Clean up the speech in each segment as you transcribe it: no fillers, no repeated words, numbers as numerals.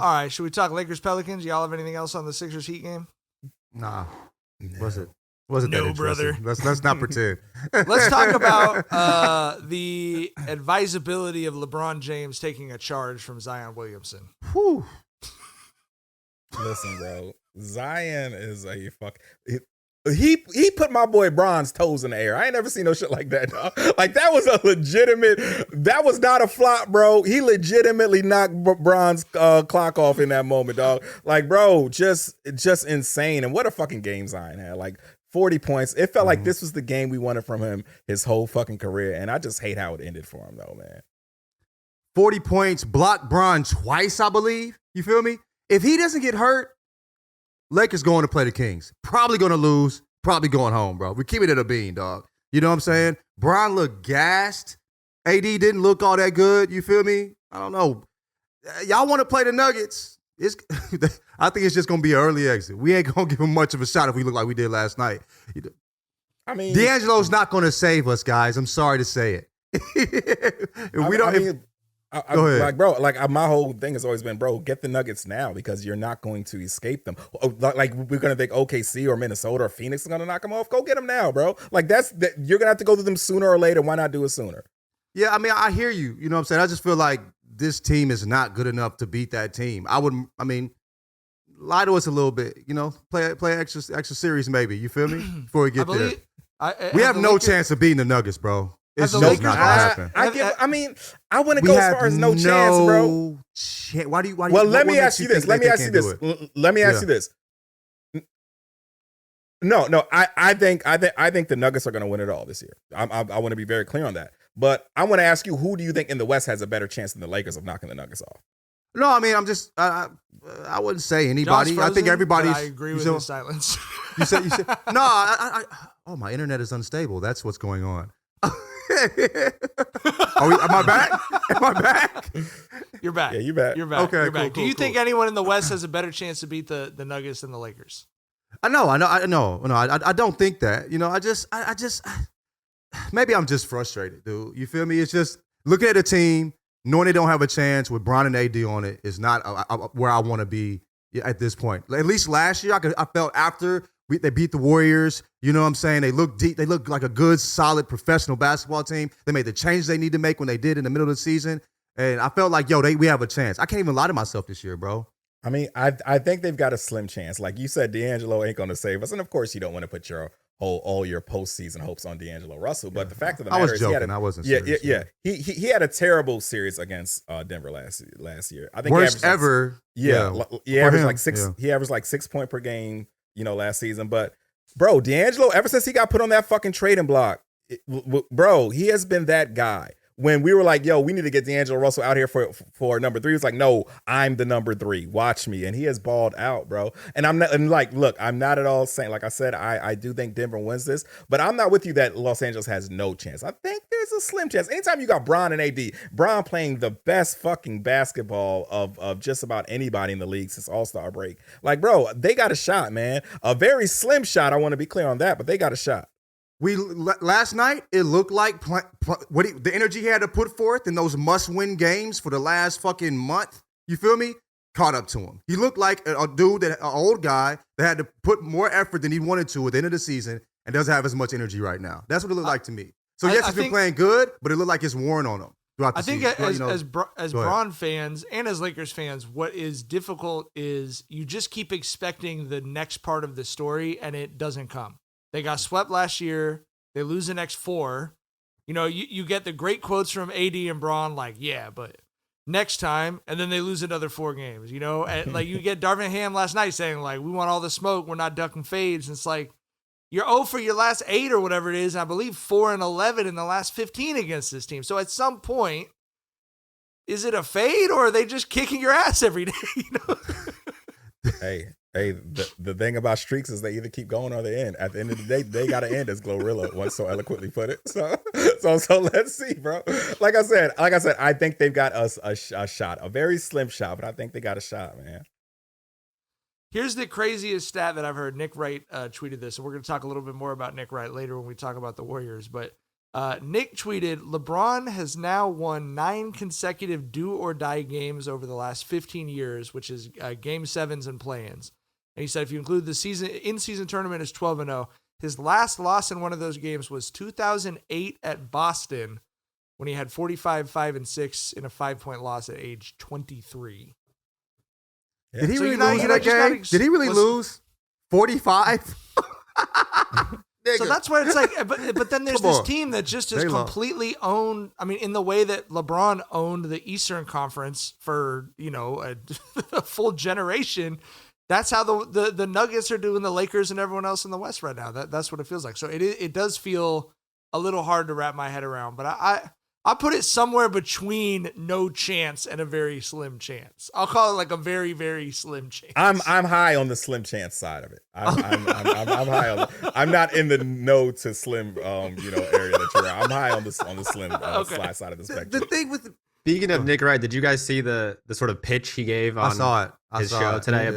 All right, should we talk Lakers Pelicans? Y'all have anything else on the Sixers Heat game? Nah. Wasn't that No, interesting? brother. Let's not pretend. Let's talk about the advisability of LeBron James taking a charge from Zion Williamson. Whew. Listen, bro. Zion is a fuck. He put my boy Bron's toes in the air. I ain't never seen no shit like that, dog. Like, that was a legitimate, that was not a flop, bro. He legitimately knocked Bron's clock off in that moment, dog. Like, bro, just insane. And what a fucking game Zion had. Like, 40 points. It felt like this was the game we wanted from him his whole fucking career. And I just hate how it ended for him, though, man. 40 points, blocked Bron twice, I believe. You feel me? If he doesn't get hurt, Lakers going to play the Kings. Probably going to lose. Probably going home, bro. We keep it at a bean, dog. You know what I'm saying? Bron looked gassed. AD didn't look all that good. You feel me? I don't know. Y'all want to play the Nuggets. I think it's just going to be an early exit. We ain't going to give him much of a shot if we look like we did last night. I mean, D'Angelo's not going to save us, guys. I'm sorry to say it. Go ahead. Like, bro, like my whole thing has always been, bro, get the Nuggets now because you're not going to escape them. Like, we're going to think OKC or Minnesota or Phoenix is going to knock them off. Go get them now, bro. Like, you're going to have to go to them sooner or later. Why not do it sooner? Yeah, I mean, I hear you. You know what I'm saying? I just feel like this team is not good enough to beat that team. Lie to us a little bit, you know, play extra series maybe. You feel me? Before we get there. We have no chance of beating the Nuggets, bro. It's just not gonna happen. I wouldn't go as far as no chance, bro. Why do you? Well, let me ask you this. Let me ask you this. No. I think the Nuggets are going to win it all this year. I want to be very clear on that. But I want to ask you, who do you think in the West has a better chance than the Lakers of knocking the Nuggets off? No, I mean, I'm just I wouldn't say anybody. I think everybody's. I agree with the silence. You said no. Oh, my internet is unstable. That's what's going on. Am I back? Am I back? You're back. Yeah, you're back. You're back. Okay, You're back. cool, Do you think anyone in the West has a better chance to beat the Nuggets than the Lakers? I know. I don't think that. You know, I just maybe I'm just frustrated, dude. You feel me? It's just looking at a team, knowing they don't have a chance with Bron and AD on it is not where I want to be at this point. At least last year, I felt after they beat the Warriors. You know what I'm saying? They look deep. They look like a good, solid, professional basketball team. They made the changes they need to make when they did in the middle of the season. And I felt like, we have a chance. I can't even lie to myself this year, bro. I mean, I think they've got a slim chance. Like you said, D'Angelo ain't going to save us. And, of course, you don't want to put all your postseason hopes on D'Angelo Russell. But the fact of the matter is, I wasn't serious. Yeah. He had a terrible series against Denver last year. I think worst ever. He averaged like 6. Yeah. He averaged like 6 points per game, last season. But bro, D'Angelo, ever since he got put on that fucking trading block, bro, he has been that guy. When we were like, we need to get D'Angelo Russell out here for number 3, it's like, no, I'm the number 3. Watch me. And he has balled out, bro. And I'm not at all saying, like I said, I do think Denver wins this, but I'm not with you that Los Angeles has no chance. I think there's a slim chance. Anytime you got Bron and AD, Bron playing the best fucking basketball of just about anybody in the league since All-Star break. Like, bro, they got a shot, man. A very slim shot. I want to be clear on that, but they got a shot. Last night, it looked like the energy he had to put forth in those must-win games for the last fucking month, you feel me, caught up to him. He looked like a dude, an old guy that had to put more effort than he wanted to at the end of the season and doesn't have as much energy right now. That's what it looked like to me. So, yes, he's been playing good, but it looked like it's worn on him throughout the season. I think as Bron fans and as Lakers fans, what is difficult is you just keep expecting the next part of the story, and it doesn't come. They got swept last year. They lose the next 4. You get the great quotes from AD and Bron, like, yeah, but next time, and then they lose another 4 games, And like you get Darvin Ham last night saying, like, we want all the smoke. We're not ducking fades. And it's like, you're 0 for your last 8 or whatever it is. I believe 4-11 in the last 15 against this team. So at some point, is it a fade or are they just kicking your ass every day? Hey, the thing about streaks is they either keep going or they end. At the end of the day, they got to end, as Glorilla once so eloquently put it. So let's see, bro. Like I said, I think they've got us a shot, a very slim shot, but I think they got a shot, man. Here's the craziest stat that I've heard. Nick Wright tweeted this, and we're going to talk a little bit more about Nick Wright later when we talk about the Warriors. But Nick tweeted, LeBron has now won 9 consecutive do-or-die games over the last 15 years, which is game 7s and play-ins. And he said if you include the in-season tournament, it's 12-0. His last loss in one of those games was 2008 at Boston when he had 45-5-6 in a 5-point loss at age 23. Yeah. Did he really lose that game? Did he really lose 45? So that's why it's like, but then there's this team that just is completely owned. I mean, in the way that LeBron owned the Eastern Conference for, a full generation. That's how the Nuggets are doing the Lakers and everyone else in the West right now. That's what it feels like. So it does feel a little hard to wrap my head around, but I put it somewhere between no chance and a very slim chance. I'll call it like a very, very slim chance. I'm high on the slim chance side of it. I'm high on I'm not in the no to slim area that you're at. I'm high on the slim slide side of the spectrum. The thing with Speaking of Nick Wright, did you guys see the sort of pitch he gave on his show today?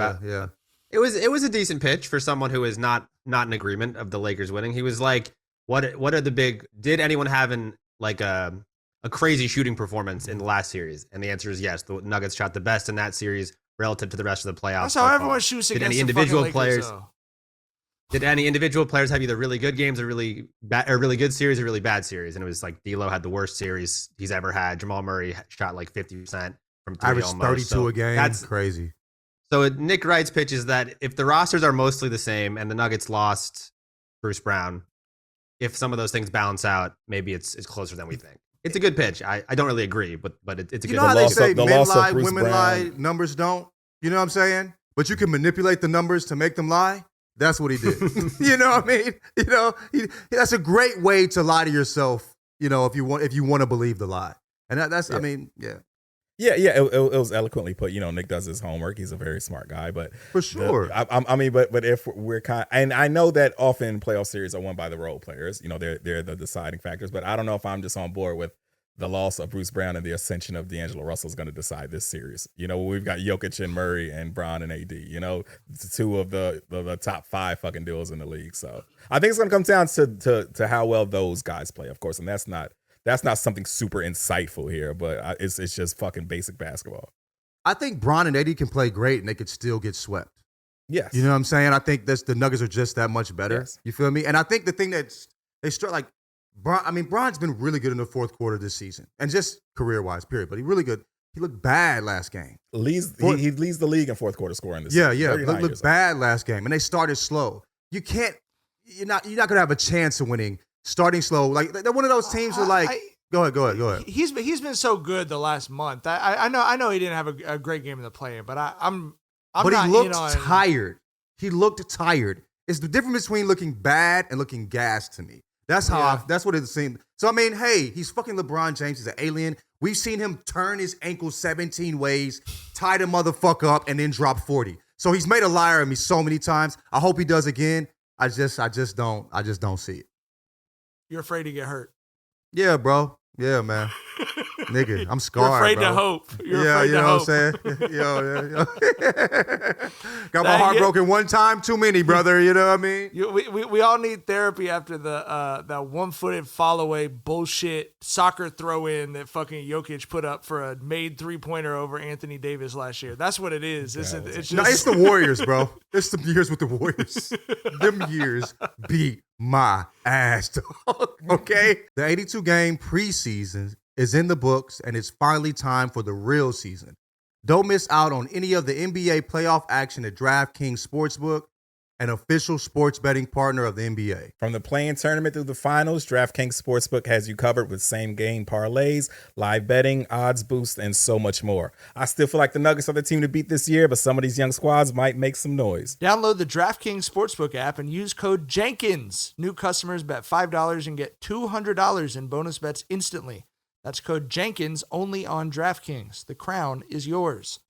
It was a decent pitch for someone who is not in agreement of the Lakers winning. He was like, what are the big, did anyone have a crazy shooting performance in the last series? And the answer is yes. The Nuggets shot the best in that series relative to the rest of the playoffs. That's how everyone shoots against the individual players. Did any individual players have either really good games or really good series or really bad series? And it was like D'Lo had the worst series he's ever had. Jamal Murray shot like 50% from three, averaged 32 a game. That's crazy. So Nick Wright's pitch is that if the rosters are mostly the same and the Nuggets lost Bruce Brown, if some of those things balance out, maybe it's closer than we think. It's a good pitch. I don't really agree, but it's a good pitch. You know how they say men lie, women lie, numbers don't? You know what I'm saying? But you can manipulate the numbers to make them lie. That's what he did. You know what I mean? That's a great way to lie to yourself, if you want to believe the lie. And that's, yeah. I mean, yeah. Yeah, it was eloquently put. Nick does his homework. He's a very smart guy, but for sure. But if we're and I know that often playoff series are won by the role players. They're the deciding factors. But I don't know if I'm just on board with the loss of Bruce Brown and the ascension of D'Angelo Russell is going to decide this series. We've got Jokic and Murray and Bron and AD. Two of the top 5 fucking duos in the league. So I think it's going to come down to how well those guys play, of course, and that's not something super insightful here, but it's just fucking basic basketball. I think Bron and AD can play great and they could still get swept. Yes. You know what I'm saying? I think the Nuggets are just that much better. Yes. You feel me? And I think the thing that they start like Bron's been really good in the fourth quarter this season and just career-wise, period. But he really good. He looked bad last game. He leads the league in fourth quarter scoring this season. Yeah. Looked bad last game. And they started slow. You're not going to have a chance of winning starting slow. Like they're one of those teams that like go ahead. He's been so good the last month. I know he didn't have a great game in the play-in, but I'm but not he looked tired. He looked tired. It's the difference between looking bad and looking gassed to me. That's how that's what it seemed. So I mean, hey, he's fucking LeBron James. He's an alien. We've seen him turn his ankle 17 ways, tie the motherfucker up, and then drop 40. So he's made a liar of me so many times. I hope he does again. I just don't see it. You're afraid to get hurt. Yeah, bro. Yeah, man. Nigga, I'm scarred. You're afraid bro. to hope. You know what I'm saying? Yo. Got my heart broken one time too many, brother. You know what I mean? We all need therapy after that one-footed fall-away bullshit soccer throw-in that fucking Jokic put up for a made three-pointer over Anthony Davis last year. That's what it is. It's the Warriors, bro. It's the years with the Warriors. Them years beat my ass, dog. Okay? The 82-game preseason is in the books, and it's finally time for the real season. Don't miss out on any of the NBA playoff action at DraftKings Sportsbook, an official sports betting partner of the NBA. From the play-in tournament through the finals, DraftKings Sportsbook has you covered with same-game parlays, live betting, odds boosts, and so much more. I still feel like the Nuggets are the team to beat this year, but some of these young squads might make some noise. Download the DraftKings Sportsbook app and use code Jenkins. New customers bet $5 and get $200 in bonus bets instantly. That's code Jenkins only on DraftKings. The crown is yours.